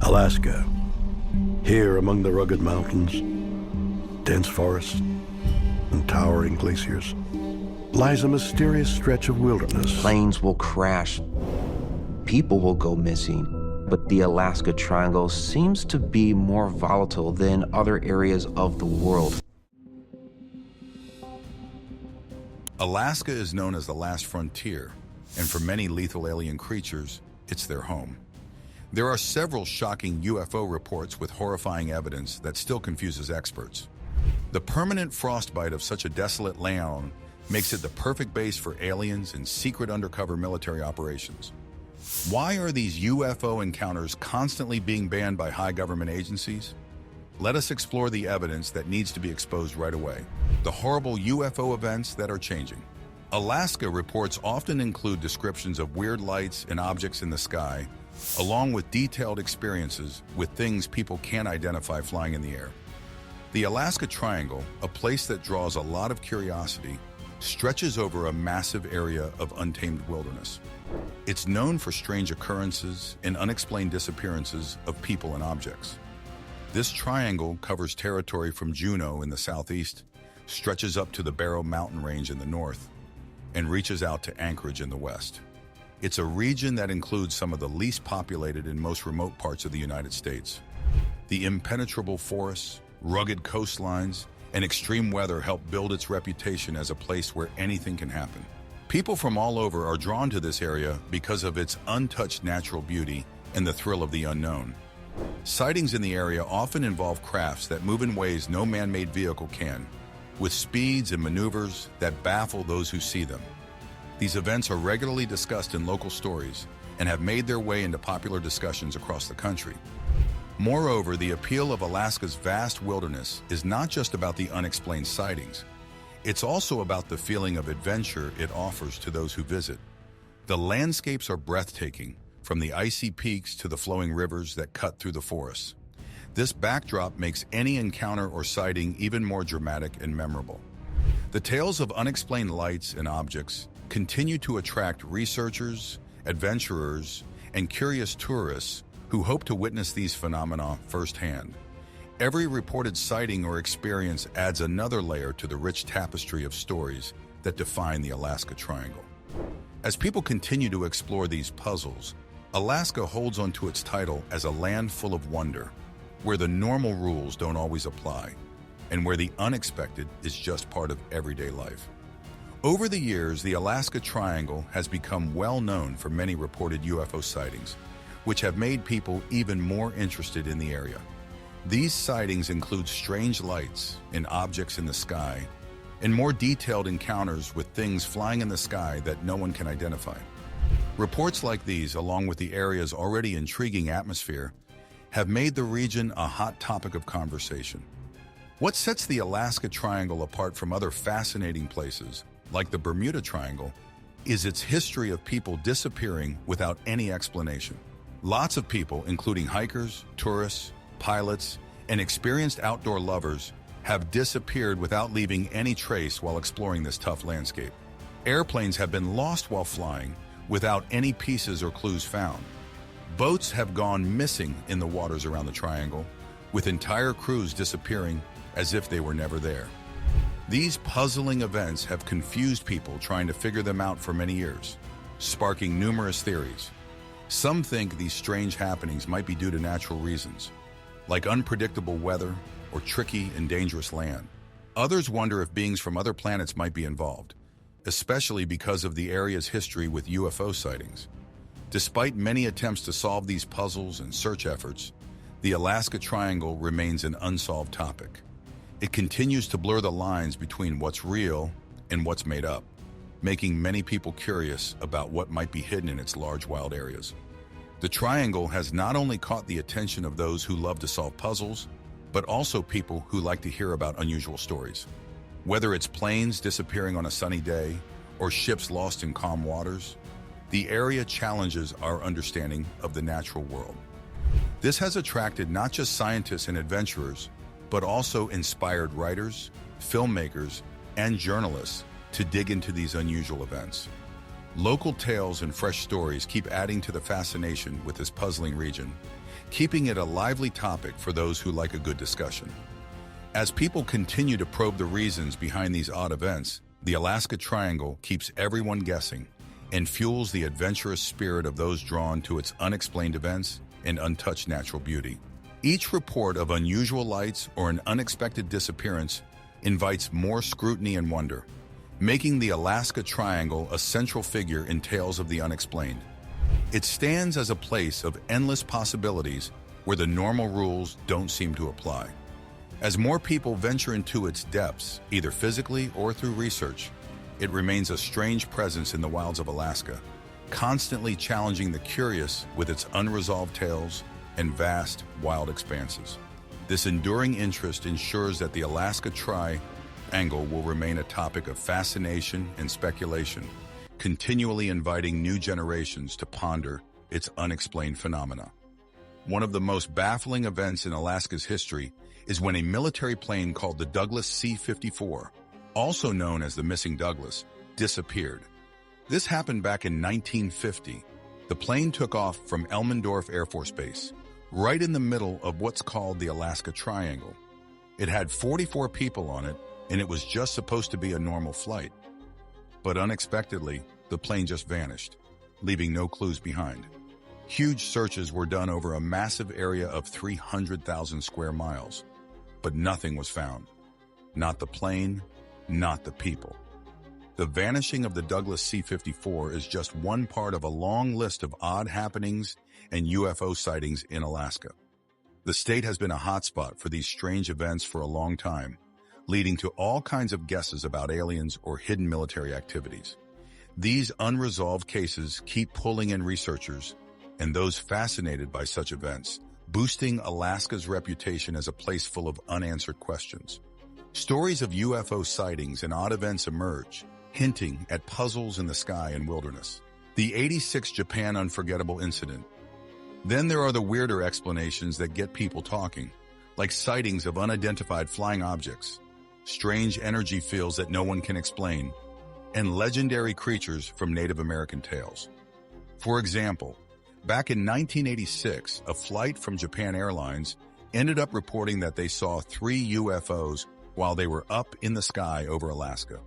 Alaska. Here among the rugged mountains, dense forests, and towering glaciers lies a mysterious stretch of wilderness. Planes will crash. People will go missing. But the Alaska Triangle seems to be more volatile than other areas of the world. Alaska is known as the last frontier, and for many lethal alien creatures, it's their home. There are several shocking UFO reports with horrifying evidence that still confuses experts. The permanent frostbite of such a desolate land makes it the perfect base for aliens and secret undercover military operations. Why are these UFO encounters constantly being banned by high government agencies? Let us explore the evidence that needs to be exposed right away. The horrible UFO events that are changing. Alaska reports often include descriptions of weird lights and objects in the sky, along with detailed experiences with things people can't identify flying in the air. The Alaska Triangle, a place that draws a lot of curiosity, stretches over a massive area of untamed wilderness. It's known for strange occurrences and unexplained disappearances of people and objects. This triangle covers territory from Juneau in the southeast, stretches up to the Barrow mountain range in the north, and reaches out to Anchorage in the west. It's a region that includes some of the least populated and most remote parts of the United States. The impenetrable forests, rugged coastlines, and extreme weather help build its reputation as a place where anything can happen. People from all over are drawn to this area because of its untouched natural beauty and the thrill of the unknown. Sightings in the area often involve crafts that move in ways no man-made vehicle can, with speeds and maneuvers that baffle those who see them. These events are regularly discussed in local stories and have made their way into popular discussions across the country. Moreover, the appeal of Alaska's vast wilderness is not just about the unexplained sightings. It's also about the feeling of adventure it offers to those who visit. The landscapes are breathtaking, from the icy peaks to the flowing rivers that cut through the forests. This backdrop makes any encounter or sighting even more dramatic and memorable. The tales of unexplained lights and objects continue to attract researchers, adventurers, and curious tourists who hope to witness these phenomena firsthand. Every reported sighting or experience adds another layer to the rich tapestry of stories that define the Alaska Triangle. As people continue to explore these puzzles, Alaska holds onto its title as a land full of wonder, where the normal rules don't always apply, and where the unexpected is just part of everyday life. Over the years, the Alaska Triangle has become well known for many reported UFO sightings, which have made people even more interested in the area. These sightings include strange lights and objects in the sky, and more detailed encounters with things flying in the sky that no one can identify. Reports like these, along with the area's already intriguing atmosphere, have made the region a hot topic of conversation. What sets the Alaska Triangle apart from other fascinating places, like the Bermuda Triangle, is its history of people disappearing without any explanation. Lots of people, including hikers, tourists, pilots, and experienced outdoor lovers, have disappeared without leaving any trace while exploring this tough landscape. Airplanes have been lost while flying, without any pieces or clues found. Boats have gone missing in the waters around the triangle, with entire crews disappearing as if they were never there. These puzzling events have confused people trying to figure them out for many years, sparking numerous theories. Some think these strange happenings might be due to natural reasons, like unpredictable weather or tricky and dangerous land. Others wonder if beings from other planets might be involved, especially because of the area's history with UFO sightings. Despite many attempts to solve these puzzles and search efforts, the Alaska Triangle remains an unsolved topic. It continues to blur the lines between what's real and what's made up, making many people curious about what might be hidden in its large wild areas. The Triangle has not only caught the attention of those who love to solve puzzles, but also people who like to hear about unusual stories. Whether it's planes disappearing on a sunny day or ships lost in calm waters, the area challenges our understanding of the natural world. This has attracted not just scientists and adventurers, but also inspired writers, filmmakers, and journalists to dig into these unusual events. Local tales and fresh stories keep adding to the fascination with this puzzling region, keeping it a lively topic for those who like a good discussion. As people continue to probe the reasons behind these odd events, the Alaska Triangle keeps everyone guessing and fuels the adventurous spirit of those drawn to its unexplained events and untouched natural beauty. Each report of unusual lights or an unexpected disappearance invites more scrutiny and wonder, making the Alaska Triangle a central figure in tales of the unexplained. It stands as a place of endless possibilities where the normal rules don't seem to apply. As more people venture into its depths, either physically or through research, it remains a strange presence in the wilds of Alaska, constantly challenging the curious with its unresolved tales and vast, wild expanses. This enduring interest ensures that the Alaska Triangle will remain a topic of fascination and speculation, continually inviting new generations to ponder its unexplained phenomena. One of the most baffling events in Alaska's history is when a military plane called the Douglas C-54, also known as the Missing Douglas, disappeared. This happened back in 1950. The plane took off from Elmendorf Air Force Base, right in the middle of what's called the Alaska Triangle. It had 44 people on it, and it was just supposed to be a normal flight. But unexpectedly, the plane just vanished, leaving no clues behind. Huge searches were done over a massive area of 300,000 square miles, but nothing was found. Not the plane, not the people. The vanishing of the Douglas C-54 is just one part of a long list of odd happenings and UFO sightings in Alaska. The state has been a hotspot for these strange events for a long time, leading to all kinds of guesses about aliens or hidden military activities. These unresolved cases keep pulling in researchers and those fascinated by such events, boosting Alaska's reputation as a place full of unanswered questions. Stories of UFO sightings and odd events emerge, hinting at puzzles in the sky and wilderness. The '86 Japan unforgettable incident. Then there are the weirder explanations that get people talking, like sightings of unidentified flying objects, strange energy fields that no one can explain, and legendary creatures from Native American tales. For example, back in 1986, a flight from Japan Airlines ended up reporting that they saw 3 UFOs while they were up in the sky over Alaska.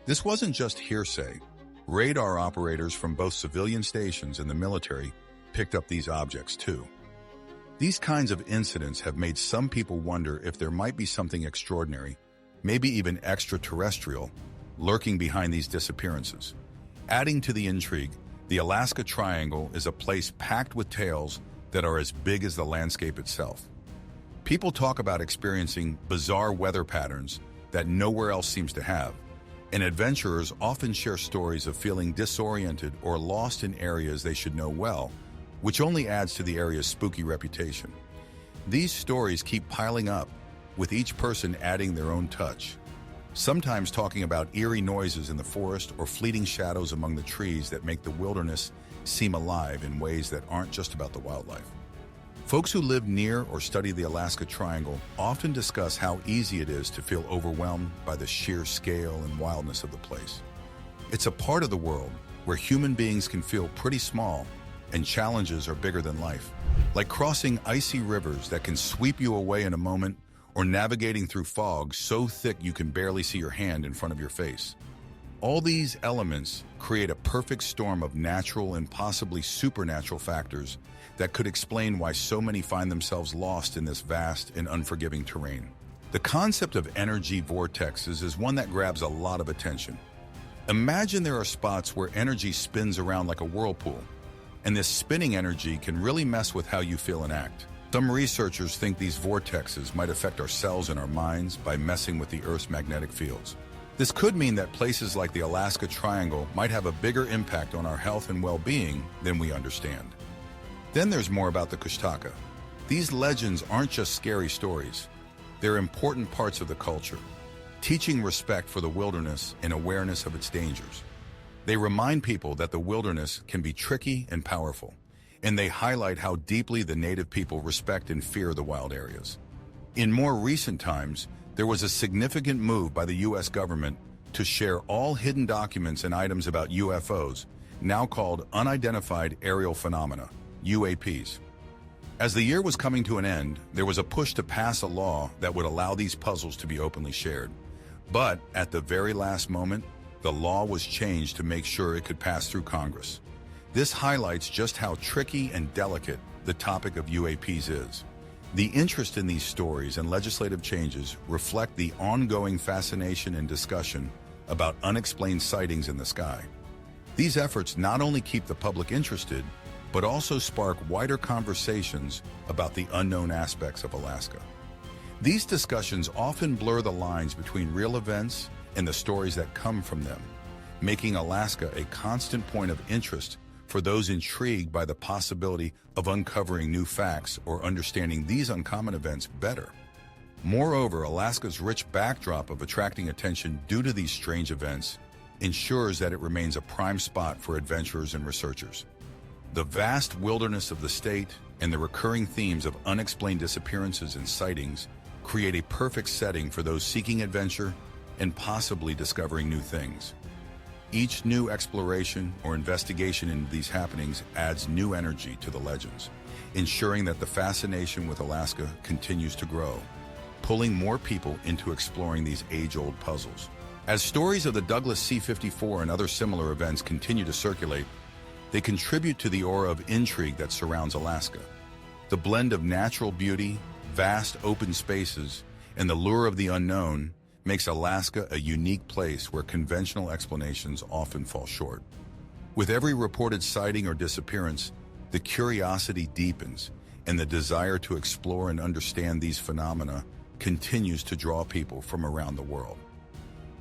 This wasn't just hearsay. Radar operators from both civilian stations and the military picked up these objects too. These kinds of incidents have made some people wonder if there might be something extraordinary, maybe even extraterrestrial, lurking behind these disappearances. Adding to the intrigue, the Alaska Triangle is a place packed with tales that are as big as the landscape itself. People talk about experiencing bizarre weather patterns that nowhere else seems to have, and adventurers often share stories of feeling disoriented or lost in areas they should know well, which only adds to the area's spooky reputation. These stories keep piling up, with each person adding their own touch, sometimes talking about eerie noises in the forest or fleeting shadows among the trees that make the wilderness seem alive in ways that aren't just about the wildlife. Folks who live near or study the Alaska Triangle often discuss how easy it is to feel overwhelmed by the sheer scale and wildness of the place. It's a part of the world where human beings can feel pretty small and challenges are bigger than life, like crossing icy rivers that can sweep you away in a moment or navigating through fog so thick you can barely see your hand in front of your face. All these elements create a perfect storm of natural and possibly supernatural factors that could explain why so many find themselves lost in this vast and unforgiving terrain. The concept of energy vortexes is one that grabs a lot of attention. Imagine there are spots where energy spins around like a whirlpool, and this spinning energy can really mess with how you feel and act. Some researchers think these vortexes might affect our cells and our minds by messing with the Earth's magnetic fields. This could mean that places like the Alaska Triangle might have a bigger impact on our health and well-being than we understand. Then there's more about the Kushtaka. These legends aren't just scary stories. They're important parts of the culture, teaching respect for the wilderness and awareness of its dangers. They remind people that the wilderness can be tricky and powerful, and they highlight how deeply the native people respect and fear the wild areas. In more recent times, there was a significant move by the U.S. government to share all hidden documents and items about UFOs, now called unidentified aerial phenomena, UAPs. As the year was coming to an end, there was a push to pass a law that would allow these puzzles to be openly shared. But at the very last moment, the law was changed to make sure it could pass through Congress. This highlights just how tricky and delicate the topic of UAPs is. The interest in these stories and legislative changes reflect the ongoing fascination and discussion about unexplained sightings in the sky. These efforts not only keep the public interested, but also spark wider conversations about the unknown aspects of Alaska. These discussions often blur the lines between real events and the stories that come from them, making Alaska a constant point of interest for those intrigued by the possibility of uncovering new facts or understanding these uncommon events better. Moreover, Alaska's rich backdrop of attracting attention due to these strange events ensures that it remains a prime spot for adventurers and researchers. The vast wilderness of the state and the recurring themes of unexplained disappearances and sightings create a perfect setting for those seeking adventure and possibly discovering new things. Each new exploration or investigation into these happenings adds new energy to the legends, ensuring that the fascination with Alaska continues to grow, pulling more people into exploring these age-old puzzles. As stories of the Douglas C-54 and other similar events continue to circulate, they contribute to the aura of intrigue that surrounds Alaska. The blend of natural beauty, vast open spaces, and the lure of the unknown makes Alaska a unique place where conventional explanations often fall short. With every reported sighting or disappearance, the curiosity deepens, and the desire to explore and understand these phenomena continues to draw people from around the world.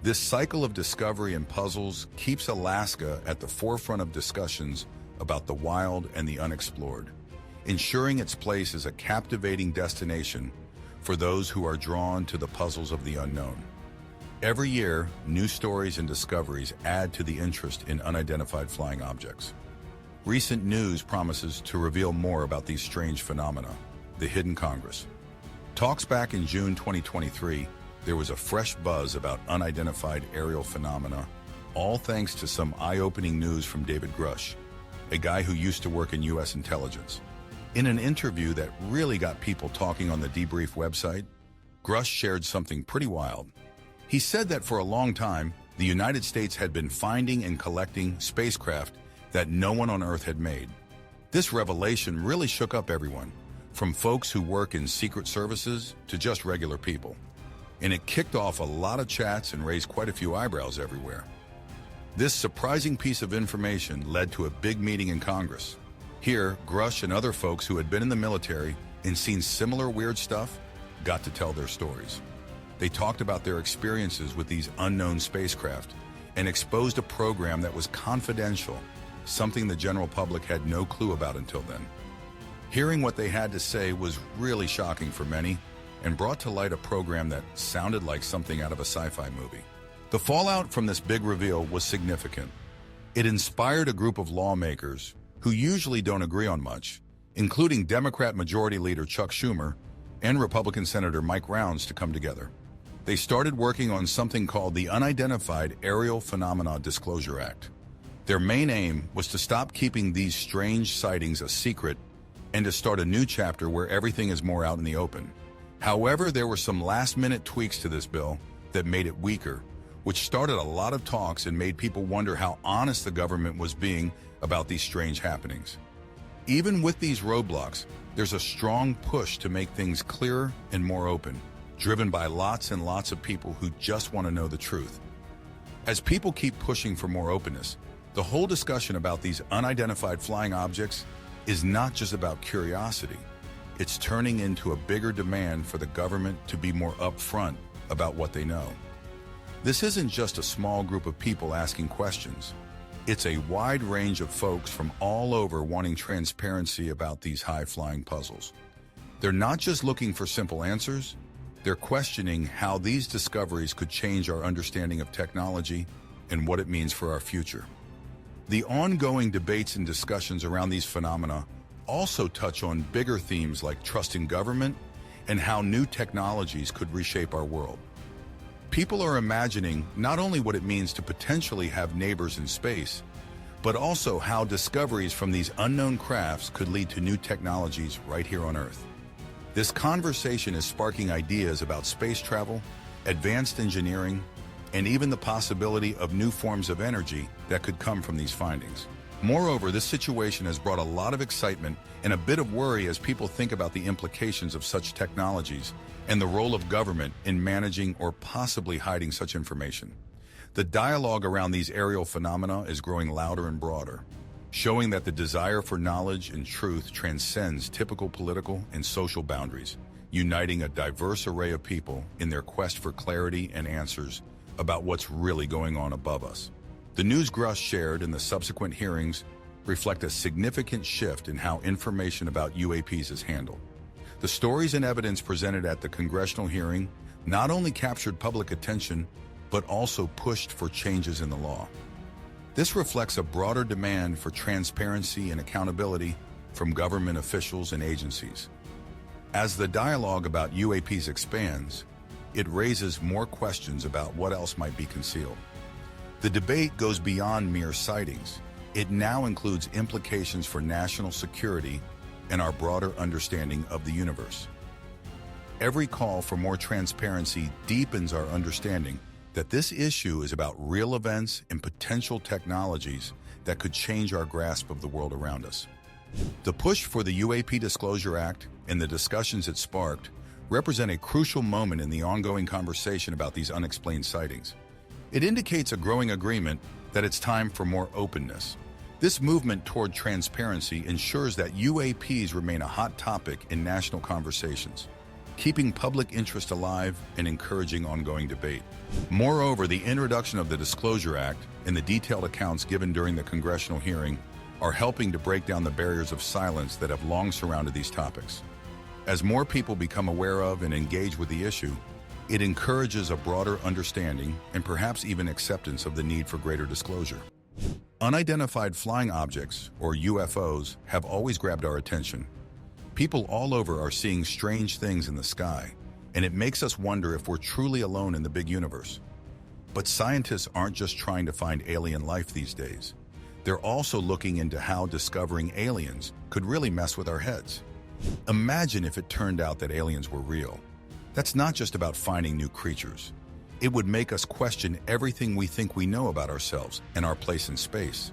This cycle of discovery and puzzles keeps Alaska at the forefront of discussions about the wild and the unexplored, ensuring its place as a captivating destination for those who are drawn to the puzzles of the unknown. Every year, new stories and discoveries add to the interest in unidentified flying objects. Recent news promises to reveal more about these strange phenomena, the hidden Congress. Talks back in June 2023, there was a fresh buzz about unidentified aerial phenomena, all thanks to some eye-opening news from David Grush, a guy who used to work in U.S. intelligence. In an interview that really got people talking on the Debrief website, Grush shared something pretty wild. He said that for a long time, the United States had been finding and collecting spacecraft that no one on Earth had made. This revelation really shook up everyone, from folks who work in secret services to just regular people. And it kicked off a lot of chats and raised quite a few eyebrows everywhere. This surprising piece of information led to a big meeting in Congress. Here, Grush and other folks who had been in the military and seen similar weird stuff got to tell their stories. They talked about their experiences with these unknown spacecraft and exposed a program that was confidential, something the general public had no clue about until then. Hearing what they had to say was really shocking for many, and brought to light a program that sounded like something out of a sci-fi movie. The fallout from this big reveal was significant. It inspired a group of lawmakers who usually don't agree on much, including Democrat Majority Leader Chuck Schumer and Republican Senator Mike Rounds, to come together. They started working on something called the Unidentified Aerial Phenomena Disclosure Act. Their main aim was to stop keeping these strange sightings a secret and to start a new chapter where everything is more out in the open. However, there were some last-minute tweaks to this bill that made it weaker, which started a lot of talks and made people wonder how honest the government was being about these strange happenings. Even with these roadblocks, there's a strong push to make things clearer and more open, driven by lots and lots of people who just want to know the truth. As people keep pushing for more openness, the whole discussion about these unidentified flying objects is not just about curiosity. It's turning into a bigger demand for the government to be more upfront about what they know. This isn't just a small group of people asking questions. It's a wide range of folks from all over wanting transparency about these high-flying puzzles. They're not just looking for simple answers, they're questioning how these discoveries could change our understanding of technology and what it means for our future. The ongoing debates and discussions around these phenomena also touch on bigger themes like trust in government and how new technologies could reshape our world. People are imagining not only what it means to potentially have neighbors in space, but also how discoveries from these unknown crafts could lead to new technologies right here on Earth. This conversation is sparking ideas about space travel, advanced engineering, and even the possibility of new forms of energy that could come from these findings. Moreover, this situation has brought a lot of excitement and a bit of worry as people think about the implications of such technologies and the role of government in managing or possibly hiding such information. The dialogue around these aerial phenomena is growing louder and broader, showing that the desire for knowledge and truth transcends typical political and social boundaries, uniting a diverse array of people in their quest for clarity and answers about what's really going on above us. The news Grush shared in the subsequent hearings reflect a significant shift in how information about UAPs is handled. The stories and evidence presented at the Congressional hearing not only captured public attention, but also pushed for changes in the law. This reflects a broader demand for transparency and accountability from government officials and agencies. As the dialogue about UAPs expands, it raises more questions about what else might be concealed. The debate goes beyond mere sightings. It now includes implications for national security and our broader understanding of the universe. Every call for more transparency deepens our understanding that this issue is about real events and potential technologies that could change our grasp of the world around us. The push for the UAP Disclosure Act and the discussions it sparked represent a crucial moment in the ongoing conversation about these unexplained sightings. It indicates a growing agreement that it's time for more openness. This movement toward transparency ensures that UAPs remain a hot topic in national conversations, keeping public interest alive and encouraging ongoing debate. Moreover, the introduction of the Disclosure Act and the detailed accounts given during the Congressional hearing are helping to break down the barriers of silence that have long surrounded these topics. As more people become aware of and engage with the issue, it encourages a broader understanding and perhaps even acceptance of the need for greater disclosure. Unidentified flying objects, or UFOs, have always grabbed our attention. People all over are seeing strange things in the sky, and it makes us wonder if we're truly alone in the big universe. But scientists aren't just trying to find alien life these days. They're also looking into how discovering aliens could really mess with our heads. Imagine if it turned out that aliens were real. That's not just about finding new creatures. It would make us question everything we think we know about ourselves and our place in space.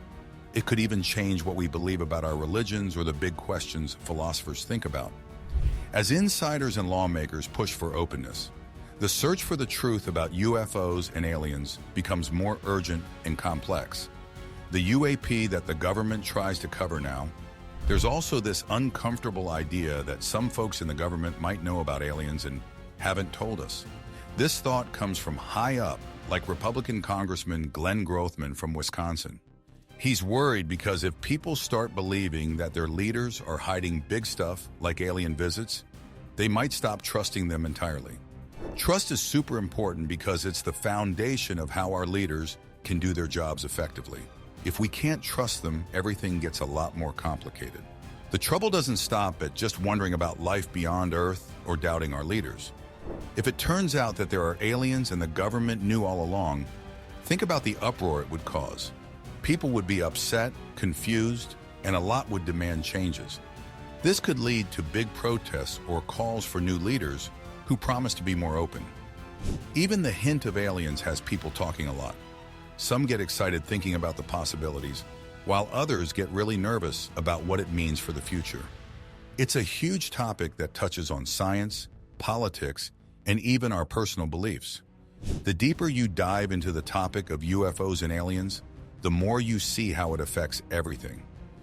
It could even change what we believe about our religions or the big questions philosophers think about. As insiders and lawmakers push for openness, the search for the truth about UFOs and aliens becomes more urgent and complex. The UAP that the government tries to cover now, there's also this uncomfortable idea that some folks in the government might know about aliens and haven't told us. This thought comes from high up, like Republican Congressman Glenn Grothman from Wisconsin. He's worried because if people start believing that their leaders are hiding big stuff like alien visits, they might stop trusting them entirely. Trust is super important because it's the foundation of how our leaders can do their jobs effectively. If we can't trust them, everything gets a lot more complicated. The trouble doesn't stop at just wondering about life beyond Earth or doubting our leaders. If it turns out that there are aliens and the government knew all along, think about the uproar it would cause. People would be upset, confused, and a lot would demand changes. This could lead to big protests or calls for new leaders who promise to be more open. Even the hint of aliens has people talking a lot. Some get excited thinking about the possibilities, while others get really nervous about what it means for the future. It's a huge topic that touches on science, politics, and even our personal beliefs. The deeper you dive into the topic of UFOs and aliens, the more you see how it affects everything.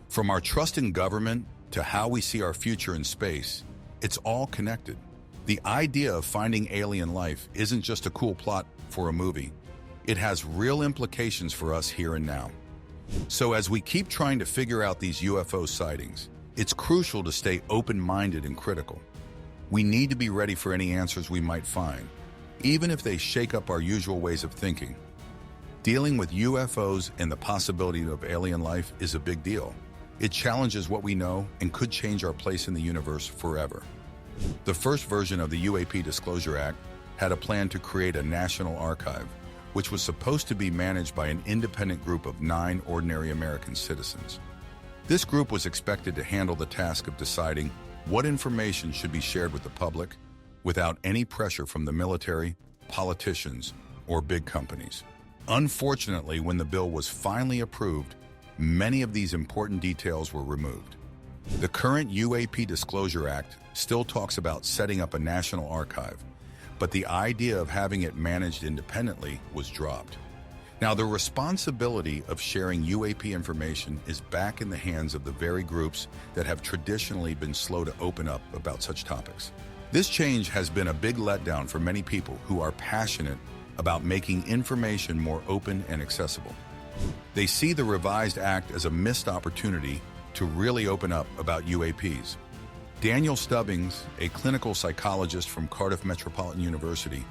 From our trust in government to how we see our future in space, it's all connected. The idea of finding alien life isn't just a cool plot for a movie. It has real implications for us here and now. So as we keep trying to figure out these UFO sightings, it's crucial to stay open-minded and critical. We need to be ready for any answers we might find, even if they shake up our usual ways of thinking. Dealing with UFOs and the possibility of alien life is a big deal. It challenges what we know and could change our place in the universe forever. The first version of the UAP Disclosure Act had a plan to create a national archive, which was supposed to be managed by an independent group of 9 ordinary American citizens. This group was expected to handle the task of deciding what information should be shared with the public without any pressure from the military, politicians, or big companies. Unfortunately, when the bill was finally approved, many of these important details were removed. The current UAP Disclosure Act still talks about setting up a national archive, but the idea of having it managed independently was dropped. Now, the responsibility of sharing UAP information is back in the hands of the very groups that have traditionally been slow to open up about such topics. This change has been a big letdown for many people who are passionate about making information more open and accessible. They see the revised act as a missed opportunity to really open up about UAPs. Daniel Stubbings, a clinical psychologist from Cardiff Metropolitan University,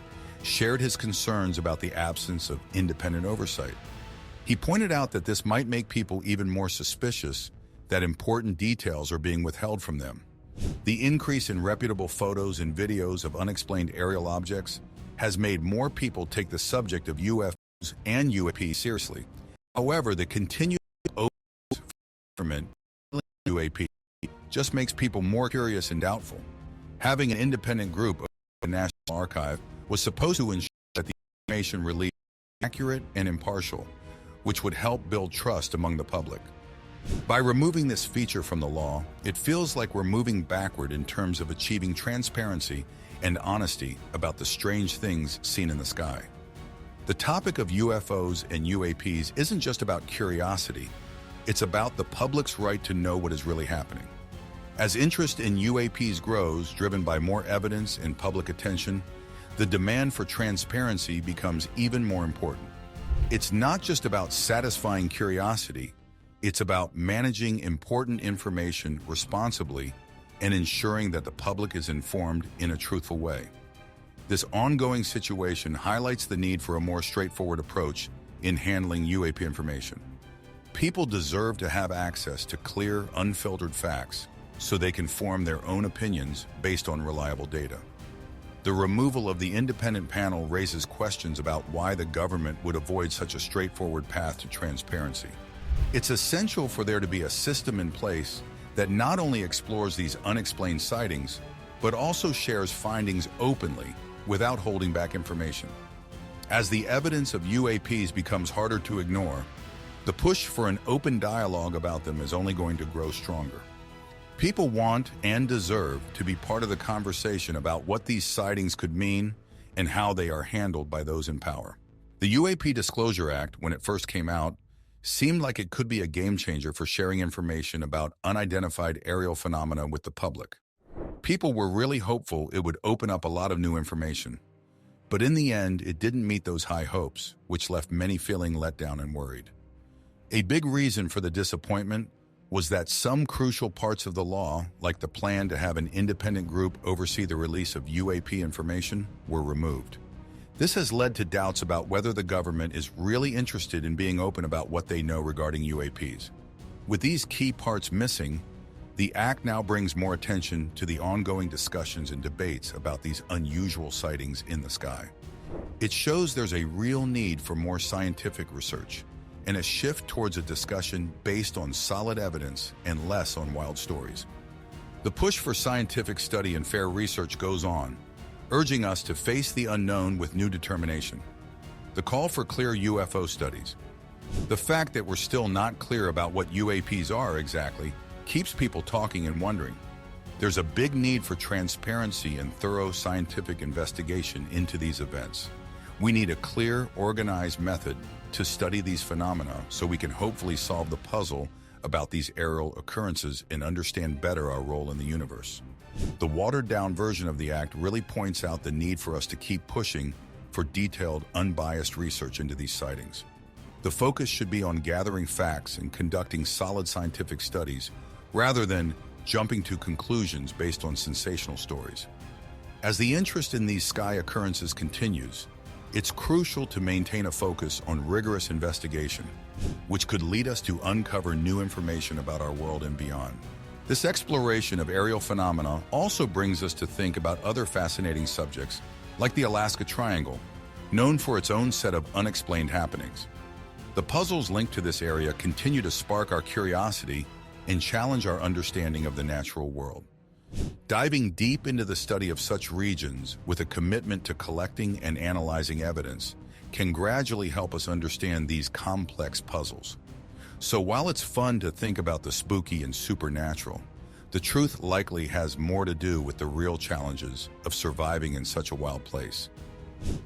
shared his concerns about the absence of independent oversight. He pointed out that this might make people even more suspicious that important details are being withheld from them. The increase in reputable photos and videos of unexplained aerial objects has made more people take the subject of UFOs and UAP seriously. However, the continued government UAP just makes people more curious and doubtful. Having an independent group of the National Archive was supposed to ensure that the information released was accurate and impartial, which would help build trust among the public. By removing this feature from the law, it feels like we're moving backward in terms of achieving transparency and honesty about the strange things seen in the sky. The topic of UFOs and UAPs isn't just about curiosity, it's about the public's right to know what is really happening. As interest in UAPs grows, driven by more evidence and public attention, the demand for transparency becomes even more important. It's not just about satisfying curiosity, it's about managing important information responsibly and ensuring that the public is informed in a truthful way. This ongoing situation highlights the need for a more straightforward approach in handling UAP information. People deserve to have access to clear, unfiltered facts so they can form their own opinions based on reliable data. The removal of the independent panel raises questions about why the government would avoid such a straightforward path to transparency. It's essential for there to be a system in place that not only explores these unexplained sightings, but also shares findings openly without holding back information. As the evidence of UAPs becomes harder to ignore, the push for an open dialogue about them is only going to grow stronger. People want and deserve to be part of the conversation about what these sightings could mean and how they are handled by those in power. The UAP Disclosure Act, when it first came out, seemed like it could be a game changer for sharing information about unidentified aerial phenomena with the public. People were really hopeful it would open up a lot of new information. But in the end, it didn't meet those high hopes, which left many feeling let down and worried. A big reason for the disappointment was that some crucial parts of the law, like the plan to have an independent group oversee the release of UAP information, were removed. This has led to doubts about whether the government is really interested in being open about what they know regarding UAPs. With these key parts missing, the Act now brings more attention to the ongoing discussions and debates about these unusual sightings in the sky. It shows there's a real need for more scientific research and a shift towards a discussion based on solid evidence and less on wild stories. The push for scientific study and fair research goes on, urging us to face the unknown with new determination. The call for clear UFO studies. The fact that we're still not clear about what UAPs are exactly keeps people talking and wondering. There's a big need for transparency and thorough scientific investigation into these events. We need a clear, organized method to study these phenomena so we can hopefully solve the puzzle about these aerial occurrences and understand better our role in the universe. The watered-down version of the Act really points out the need for us to keep pushing for detailed, unbiased research into these sightings. The focus should be on gathering facts and conducting solid scientific studies rather than jumping to conclusions based on sensational stories. As the interest in these sky occurrences continues, it's crucial to maintain a focus on rigorous investigation, which could lead us to uncover new information about our world and beyond. This exploration of aerial phenomena also brings us to think about other fascinating subjects, like the Alaska Triangle, known for its own set of unexplained happenings. The puzzles linked to this area continue to spark our curiosity and challenge our understanding of the natural world. Diving deep into the study of such regions with a commitment to collecting and analyzing evidence can gradually help us understand these complex puzzles. So while it's fun to think about the spooky and supernatural, the truth likely has more to do with the real challenges of surviving in such a wild place.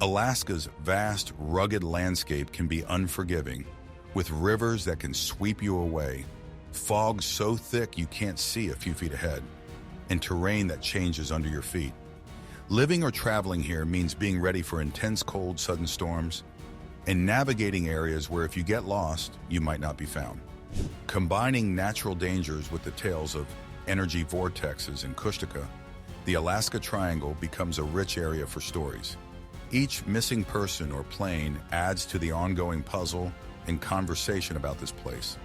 Alaska's vast, rugged landscape can be unforgiving, with rivers that can sweep you away, fog so thick you can't see a few feet ahead, and terrain that changes under your feet. Living or traveling here means being ready for intense cold, sudden storms, and navigating areas where if you get lost, you might not be found. Combining natural dangers with the tales of energy vortexes and Kushtaka, the Alaska Triangle becomes a rich area for stories. Each missing person or plane adds to the ongoing puzzle and conversation about this place.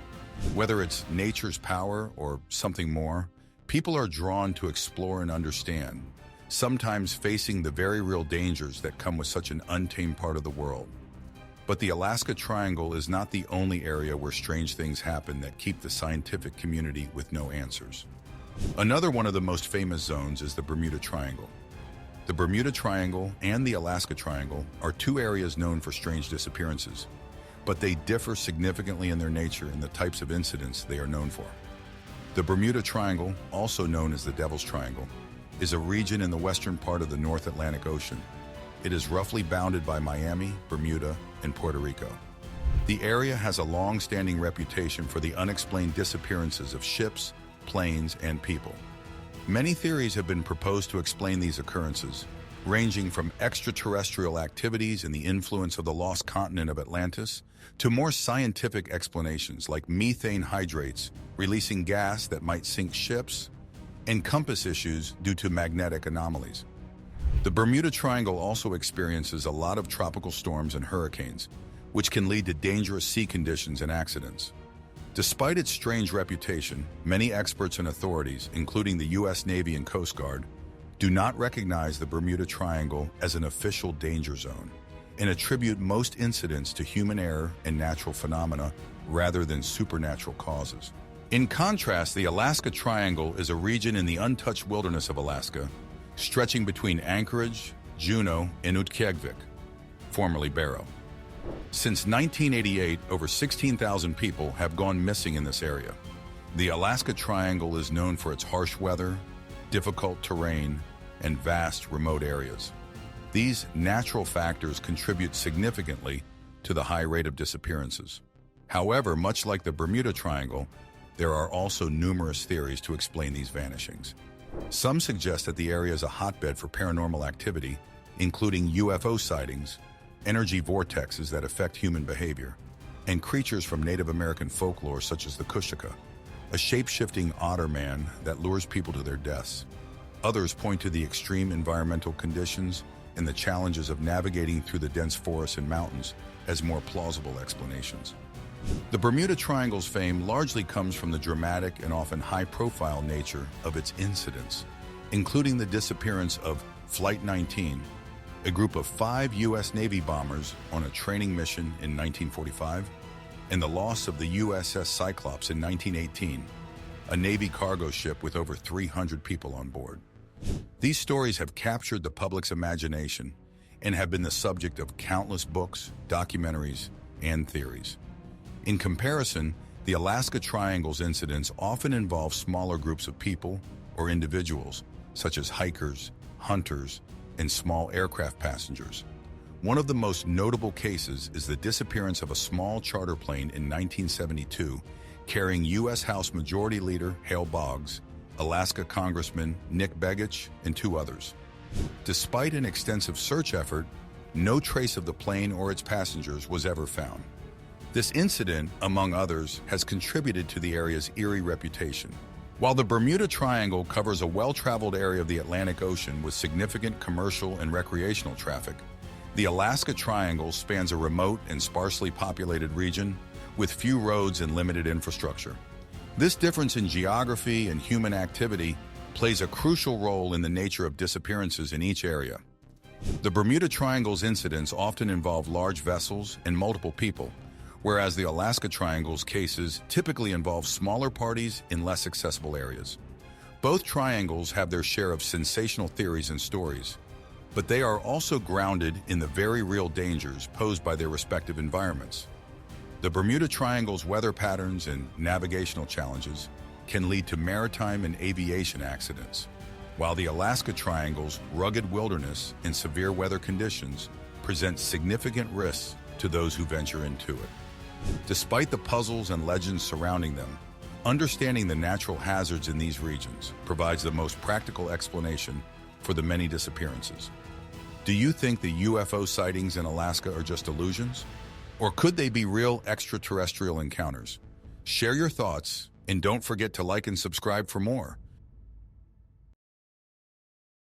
Whether it's nature's power or something more, people are drawn to explore and understand, sometimes facing the very real dangers that come with such an untamed part of the world. But the Alaska Triangle is not the only area where strange things happen that keep the scientific community with no answers. Another one of the most famous zones is the Bermuda Triangle. The Bermuda Triangle and the Alaska Triangle are two areas known for strange disappearances, but they differ significantly in their nature and the types of incidents they are known for. The Bermuda Triangle, also known as the Devil's Triangle, is a region in the western part of the North Atlantic Ocean. It is roughly bounded by Miami, Bermuda, and Puerto Rico. The area has a long-standing reputation for the unexplained disappearances of ships, planes, and people. Many theories have been proposed to explain these occurrences, ranging from extraterrestrial activities and the influence of the lost continent of Atlantis to more scientific explanations like methane hydrates releasing gas that might sink ships, and compass issues due to magnetic anomalies. The Bermuda Triangle also experiences a lot of tropical storms and hurricanes, which can lead to dangerous sea conditions and accidents. Despite its strange reputation, many experts and authorities, including the U.S. Navy and Coast Guard, do not recognize the Bermuda Triangle as an official danger zone and attribute most incidents to human error and natural phenomena rather than supernatural causes. In contrast, the Alaska Triangle is a region in the untouched wilderness of Alaska, stretching between Anchorage, Juneau, and Utqiagvik, formerly Barrow. Since 1988, over 16,000 people have gone missing in this area. The Alaska Triangle is known for its harsh weather, difficult terrain, and vast remote areas. These natural factors contribute significantly to the high rate of disappearances. However, much like the Bermuda Triangle, there are also numerous theories to explain these vanishings. Some suggest that the area is a hotbed for paranormal activity, including UFO sightings, energy vortexes that affect human behavior, and creatures from Native American folklore such as the Kushtaka, a shape-shifting otter man that lures people to their deaths. Others point to the extreme environmental conditions and the challenges of navigating through the dense forests and mountains as more plausible explanations. The Bermuda Triangle's fame largely comes from the dramatic and often high-profile nature of its incidents, including the disappearance of Flight 19, a group of 5 U.S. Navy bombers on a training mission in 1945, and the loss of the USS Cyclops in 1918, a Navy cargo ship with over 300 people on board. These stories have captured the public's imagination and have been the subject of countless books, documentaries, and theories. In comparison, the Alaska Triangle's incidents often involve smaller groups of people or individuals, such as hikers, hunters, and small aircraft passengers. One of the most notable cases is the disappearance of a small charter plane in 1972 carrying U.S. House Majority Leader Hale Boggs, Alaska Congressman Nick Begich, and 2 others. Despite an extensive search effort, no trace of the plane or its passengers was ever found. This incident, among others, has contributed to the area's eerie reputation. While the Bermuda Triangle covers a well-traveled area of the Atlantic Ocean with significant commercial and recreational traffic, the Alaska Triangle spans a remote and sparsely populated region with few roads and limited infrastructure. This difference in geography and human activity plays a crucial role in the nature of disappearances in each area. The Bermuda Triangle's incidents often involve large vessels and multiple people, whereas the Alaska Triangle's cases typically involve smaller parties in less accessible areas. Both triangles have their share of sensational theories and stories, but they are also grounded in the very real dangers posed by their respective environments. The Bermuda Triangle's weather patterns and navigational challenges can lead to maritime and aviation accidents, while the Alaska Triangle's rugged wilderness and severe weather conditions present significant risks to those who venture into it. Despite the puzzles and legends surrounding them, understanding the natural hazards in these regions provides the most practical explanation for the many disappearances. Do you think the UFO sightings in Alaska are just illusions? Or could they be real extraterrestrial encounters? Share your thoughts, and don't forget to like and subscribe for more.